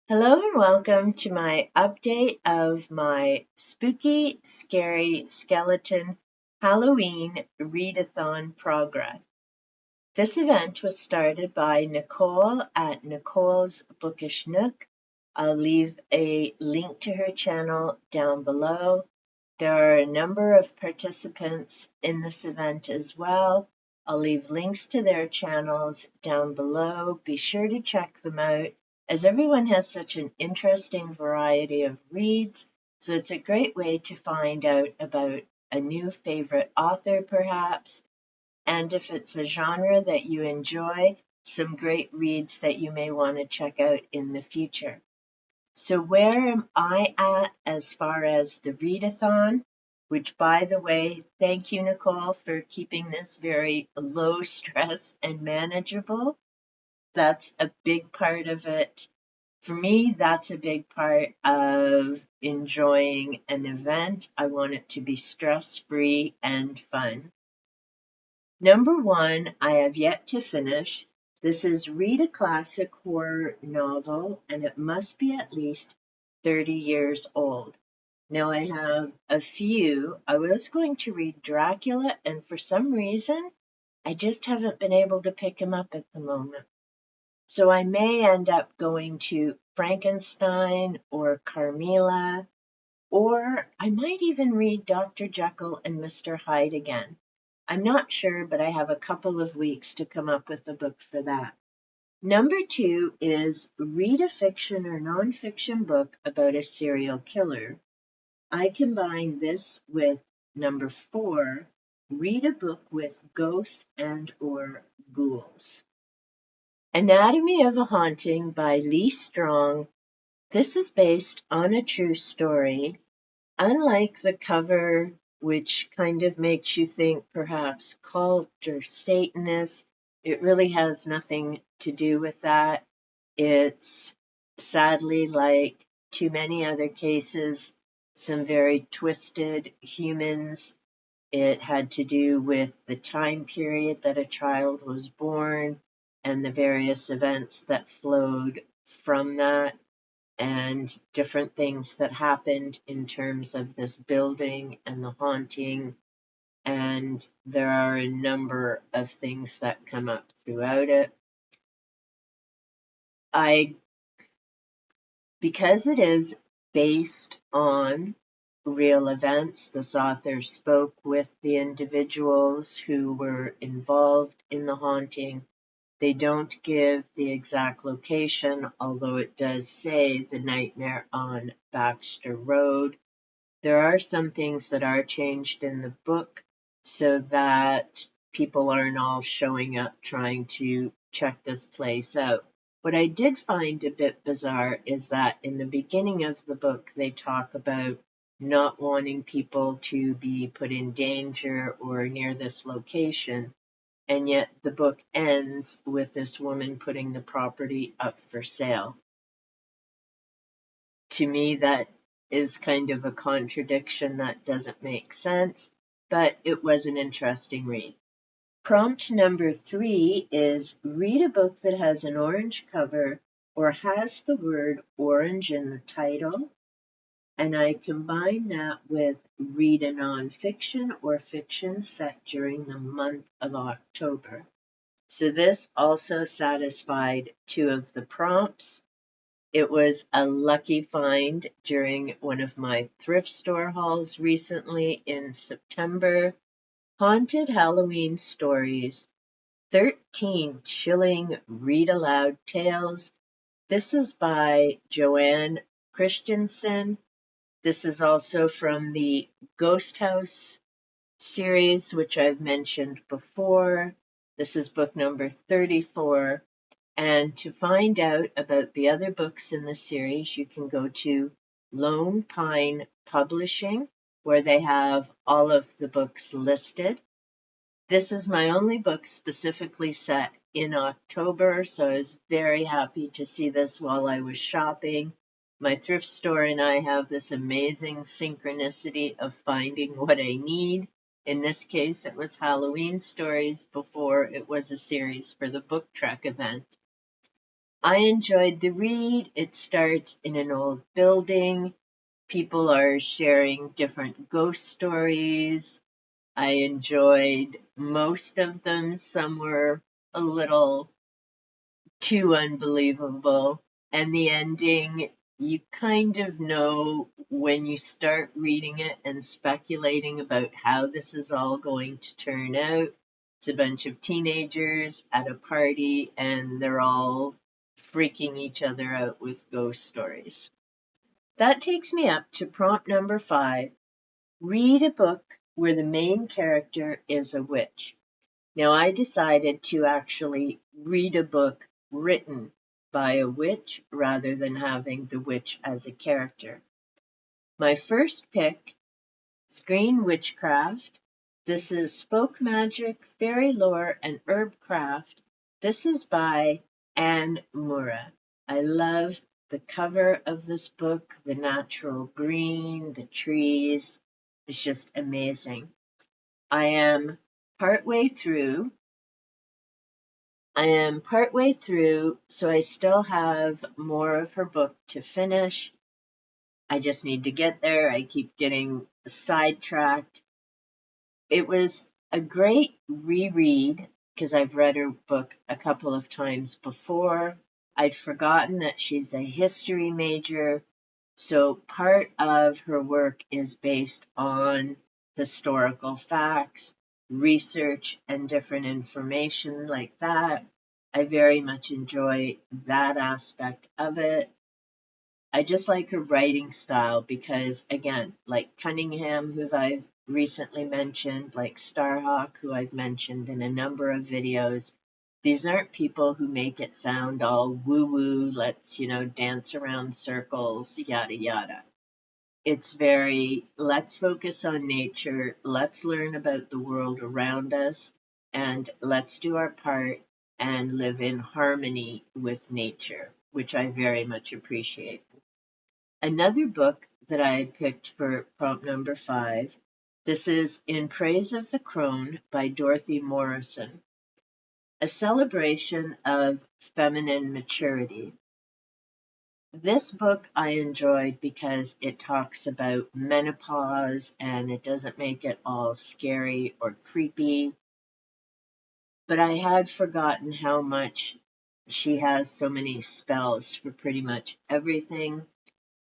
Hello and welcome to my update of my spooky, scary skeleton Halloween read-a-thon progress. This event was started by Nicole at Nicole's Bookish Nook. I'll leave a link to her channel down below. There are a number of participants in this event as well. I'll leave links to their channels down below. Be sure to check them out, as everyone has such an interesting variety of reads, so it's a great way to find out about a new favorite author perhaps, and if it's a genre that you enjoy, some great reads that you may want to check out in the future. So where am I at as far as the read-a-thon? Which, by the way, thank you, Nicole, for keeping this very low stress and manageable. That's a big part of it. For me, that's a big part of enjoying an event. I want it to be stress-free and fun. Number one, I have yet to finish. This is Read a Classic Horror Novel, and it must be at least 30 years old. Now, I have a few. I was going to read Dracula, and for some reason, I just haven't been able to pick him up at the moment. So I may end up going to Frankenstein or Carmilla, or I might even read Dr. Jekyll and Mr. Hyde again. I'm not sure, but I have a couple of weeks to come up with a book for that. Number two is read a fiction or nonfiction book about a serial killer. I combine this with number four, read a book with ghosts and or ghouls. Anatomy of a Haunting by Lee Strong. This is based on a true story. Unlike the cover, which kind of makes you think perhaps cult or Satanist, it really has nothing to do with that. It's sadly, like too many other cases, some very twisted humans. It had to do with the time period that a child was born and the various events that flowed from that, and different things that happened in terms of this building and the haunting. And there are a number of things that come up throughout it. Because it is based on real events, this author spoke with the individuals who were involved in the haunting. They don't give the exact location, although it does say the nightmare on Baxter Road. There are some things that are changed in the book so that people aren't all showing up trying to check this place out. What I did find a bit bizarre is that in the beginning of the book, they talk about not wanting people to be put in danger or near this location. And yet the book ends with this woman putting the property up for sale. To me, that is kind of a contradiction that doesn't make sense, but it was an interesting read. Prompt number 3 is read a book that has an orange cover or has the word orange in the title. And I combine that with read a nonfiction or fiction set during the month of October. So this also satisfied 2 of the prompts. It was a lucky find during one of my thrift store hauls recently in September. Haunted Halloween Stories, 13 Chilling Read Aloud Tales. This is by Joanne Christensen. This is also from the Ghost House series, which I've mentioned before. This is book number 34. And to find out about the other books in the series, you can go to Lone Pine Publishing, where they have all of the books listed. This is my only book specifically set in October, so I was very happy to see this while I was shopping. My thrift store and I have this amazing synchronicity of finding what I need. In this case, it was Halloween stories before it was a series for the book trek event. I enjoyed the read. It starts in an old building. People are sharing different ghost stories. I enjoyed most of them. Some were a little too unbelievable. And the ending, you kind of know when you start reading it and speculating about how this is all going to turn out. It's a bunch of teenagers at a party and they're all freaking each other out with ghost stories. That takes me up to prompt number 5. Read a book where the main character is a witch. Now, I decided to actually read a book written by a witch rather than having the witch as a character. My first pick is Green Witchcraft. This is folk magic, fairy lore, and herb craft. This is by Maura. I love the cover of this book, the natural green, the trees. It's just amazing. I am partway through. So I still have more of her book to finish. I just need to get there. I keep getting sidetracked. It was a great reread because I've read her book a couple of times before. I'd forgotten that she's a history major, so part of her work is based on historical facts, research, and different information like that. I very much enjoy that aspect of it. I just like her writing style because, again, like Cunningham, who I've recently mentioned, like Starhawk, who I've mentioned in a number of videos, these aren't people who make it sound all woo-woo, let's, dance around circles, yada yada. It's very, let's focus on nature, let's learn about the world around us, and let's do our part and live in harmony with nature, which I very much appreciate. Another book that I picked for prompt number 5, this is In Praise of the Crone by Dorothy Morrison, a celebration of feminine maturity. This book I enjoyed because it talks about menopause and it doesn't make it all scary or creepy. But I had forgotten how much she has so many spells for pretty much everything.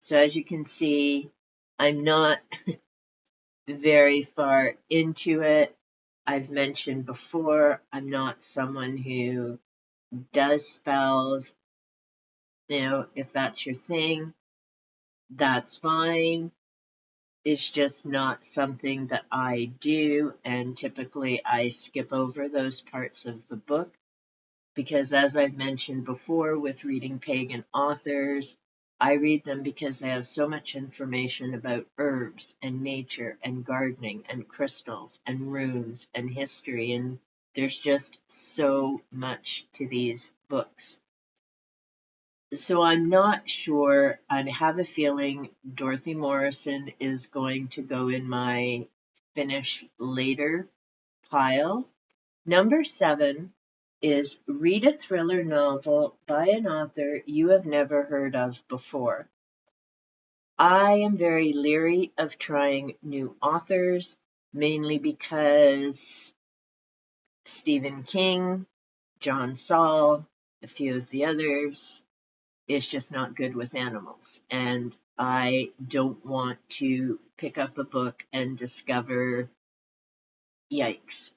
So as you can see, I'm not very far into it. I've mentioned before, I'm not someone who does spells. If that's your thing, that's fine. It's just not something that I do, and typically I skip over those parts of the book because, as I've mentioned before, with reading pagan authors, I read them because they have so much information about herbs and nature and gardening and crystals and runes and history, and there's just so much to these books. So I'm not sure. I have a feeling Dorothy Morrison is going to go in my finish later pile. Number 7 is Read a Thriller Novel by an author you have never heard of before. I am very leery of trying new authors, mainly because Stephen King, John Saul, a few of the others, is just not good with animals. And I don't want to pick up a book and discover, yikes.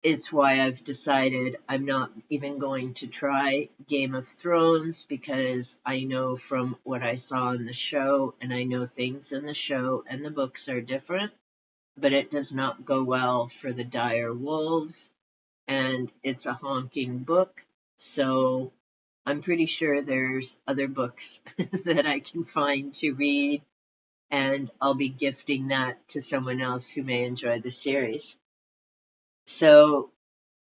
It's why I've decided I'm not even going to try Game of Thrones because I know from what I saw in the show, and I know things in the show and the books are different, but it does not go well for the dire wolves, and it's a honking book, so I'm pretty sure there's other books that I can find to read, and I'll be gifting that to someone else who may enjoy the series. So,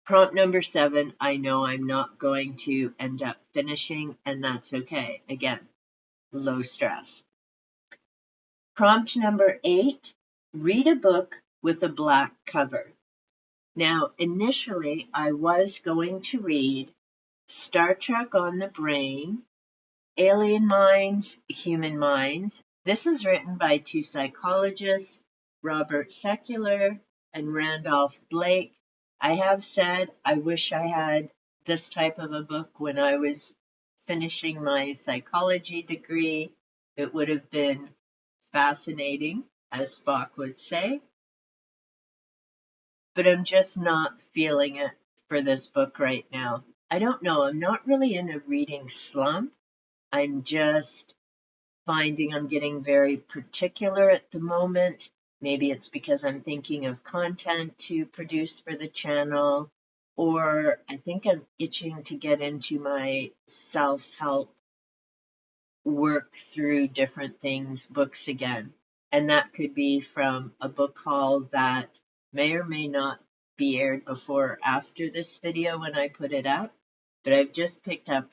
prompt number 7, I know I'm not going to end up finishing, and that's okay. Again, low stress. Prompt number 8, read a book with a black cover. Now, initially, I was going to read Star Trek on the Brain, Alien Minds, Human Minds. This is written by two psychologists, Robert Sekular and Randolph Blake. I have said I wish I had this type of a book when I was finishing my psychology degree. It would have been fascinating, as Spock would say. But I'm just not feeling it for this book right now. I don't know. I'm not really in a reading slump. I'm just finding I'm getting very particular at the moment. Maybe it's because I'm thinking of content to produce for the channel, or I think I'm itching to get into my self-help, work through different things books again. And that could be from a book haul that may or may not be aired before or after this video when I put it out. But I've just picked up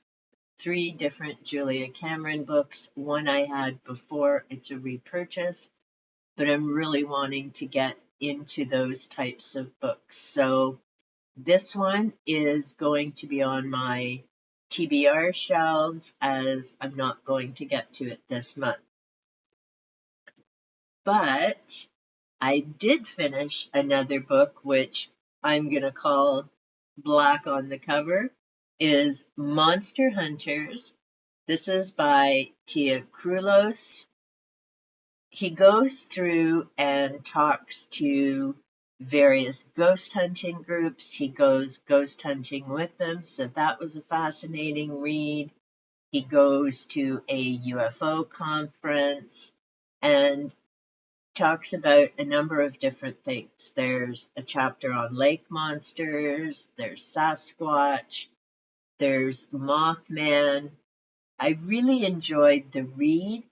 3 different Julia Cameron books. One I had before, it's a repurchase, but I'm really wanting to get into those types of books. So this one is going to be on my TBR shelves as I'm not going to get to it this month. But I did finish another book, which I'm going to call black on the cover, is Monster Hunters. This is by Tia Krulos. He goes through and talks to various ghost hunting groups. He goes ghost hunting with them, so that was a fascinating read. He goes to a UFO conference and talks about a number of different things. There's a chapter on lake monsters, there's Sasquatch, there's Mothman. I really enjoyed the read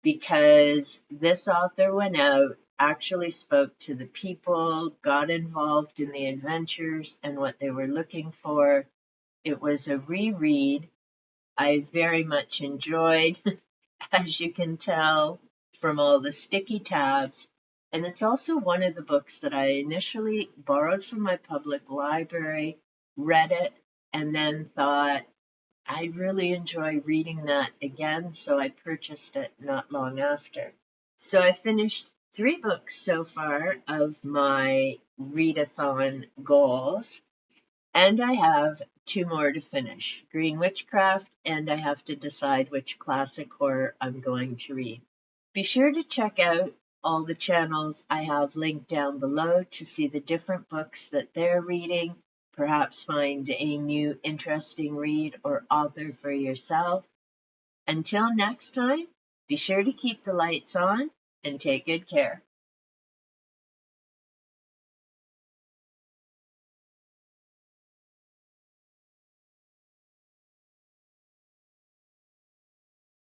because this author went out, actually spoke to the people, got involved in the adventures and what they were looking for. It was a reread. I very much enjoyed, as you can tell from all the sticky tabs. And it's also one of the books that I initially borrowed from my public library, read it, and then thought, I really enjoy reading that again, so I purchased it not long after. So I finished 3 books so far of my read-a-thon goals, and I have 2 more to finish, Green Witchcraft, and I have to decide which classic horror I'm going to read. Be sure to check out all the channels I have linked down below to see the different books that they're reading. Perhaps find a new interesting read or author for yourself. Until next time, be sure to keep the lights on and take good care.